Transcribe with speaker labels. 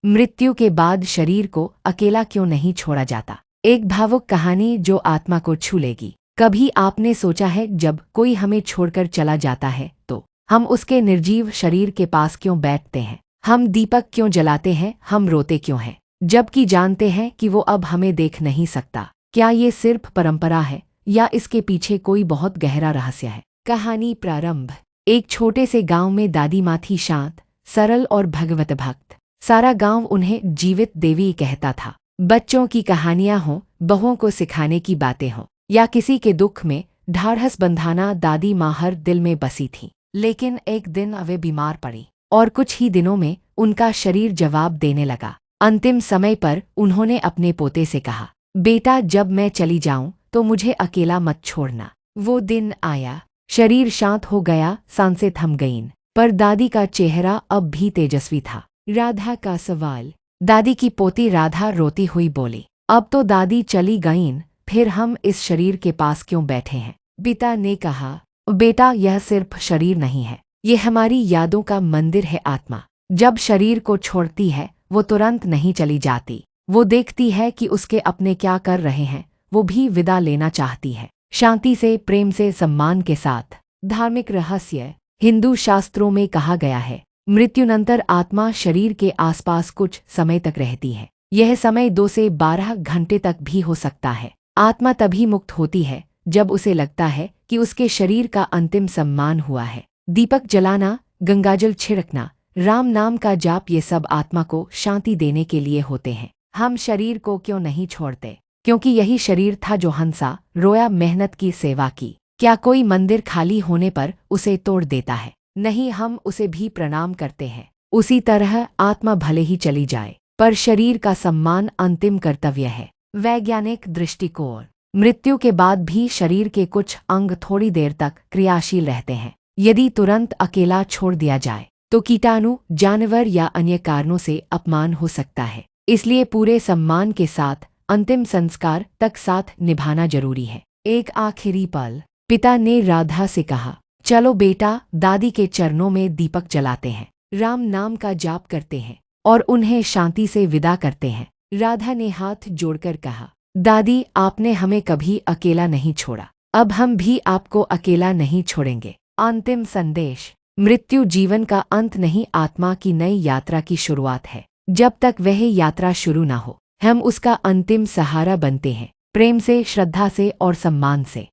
Speaker 1: मृत्यु के बाद शरीर को अकेला क्यों नहीं छोड़ा जाता? एक भावुक कहानी जो आत्मा को छू लेगी। कभी आपने सोचा है जब कोई हमें छोड़कर चला जाता है तो हम उसके निर्जीव शरीर के पास क्यों बैठते हैं? हम दीपक क्यों जलाते हैं? हम रोते क्यों हैं जबकि जानते हैं कि वो अब हमें देख नहीं सकता? क्या ये सिर्फ परंपरा है या इसके पीछे कोई बहुत गहरा रहस्य है? कहानी प्रारंभ। एक छोटे से गांव में दादी माँ थी, शांत, सरल और भगवत भक्त। सारा गांव उन्हें जीवित देवी कहता था। बच्चों की कहानियां हों, बहुओं को सिखाने की बातें हों या किसी के दुख में ढाढ़स बंधाना, दादी माँ हर दिल में बसी थी। लेकिन एक दिन वे बीमार पड़ी और कुछ ही दिनों में उनका शरीर जवाब देने लगा। अंतिम समय पर उन्होंने अपने पोते से कहा, बेटा जब मैं चली जाऊं तो मुझे अकेला मत छोड़ना। वो दिन आया, शरीर शांत हो गया, सांसें थम गईं, पर दादी का चेहरा अब भी तेजस्वी था। राधा का सवाल। दादी की पोती राधा रोती हुई बोली, अब तो दादी चली गईं, फिर हम इस शरीर के पास क्यों बैठे हैं? पिता ने कहा, बेटा यह सिर्फ शरीर नहीं है, ये हमारी यादों का मंदिर है। आत्मा जब शरीर को छोड़ती है वो तुरंत नहीं चली जाती। वो देखती है कि उसके अपने क्या कर रहे हैं, वो भी विदा लेना चाहती है, शांति से, प्रेम से, सम्मान के साथ। धार्मिक रहस्य। हिंदू शास्त्रों में कहा गया है, मृत्युनंतर आत्मा शरीर के आसपास कुछ समय तक रहती है। यह समय 2 से 12 घंटे तक भी हो सकता है। आत्मा तभी मुक्त होती है जब उसे लगता है कि उसके शरीर का अंतिम सम्मान हुआ है। दीपक जलाना, गंगाजल छिड़कना, राम नाम का जाप, ये सब आत्मा को शांति देने के लिए होते हैं। हम शरीर को क्यों नहीं छोड़ते? क्योंकि यही शरीर था जो हंसा, रोया, मेहनत की, सेवा की। क्या कोई मंदिर खाली होने पर उसे तोड़ देता है? नहीं, हम उसे भी प्रणाम करते हैं। उसी तरह आत्मा भले ही चली जाए, पर शरीर का सम्मान अंतिम कर्तव्य है। वैज्ञानिक दृष्टिकोण। मृत्यु के बाद भी शरीर के कुछ अंग थोड़ी देर तक क्रियाशील रहते हैं। यदि तुरंत अकेला छोड़ दिया जाए तो कीटाणु, जानवर या अन्य कारणों से अपमान हो सकता है। इसलिए पूरे सम्मान के साथ अंतिम संस्कार तक साथ निभाना जरूरी है। एक आखिरी पल। पिता ने राधा से कहा, चलो बेटा, दादी के चरणों में दीपक जलाते हैं, राम नाम का जाप करते हैं और उन्हें शांति से विदा करते हैं। राधा ने हाथ जोड़कर कहा, दादी आपने हमें कभी अकेला नहीं छोड़ा, अब हम भी आपको अकेला नहीं छोड़ेंगे। अंतिम संदेश। मृत्यु जीवन का अंत नहीं, आत्मा की नई यात्रा की शुरुआत है। जब तक वह यात्रा शुरू ना हो, हम उसका अंतिम सहारा बनते हैं, प्रेम से, श्रद्धा से और सम्मान से।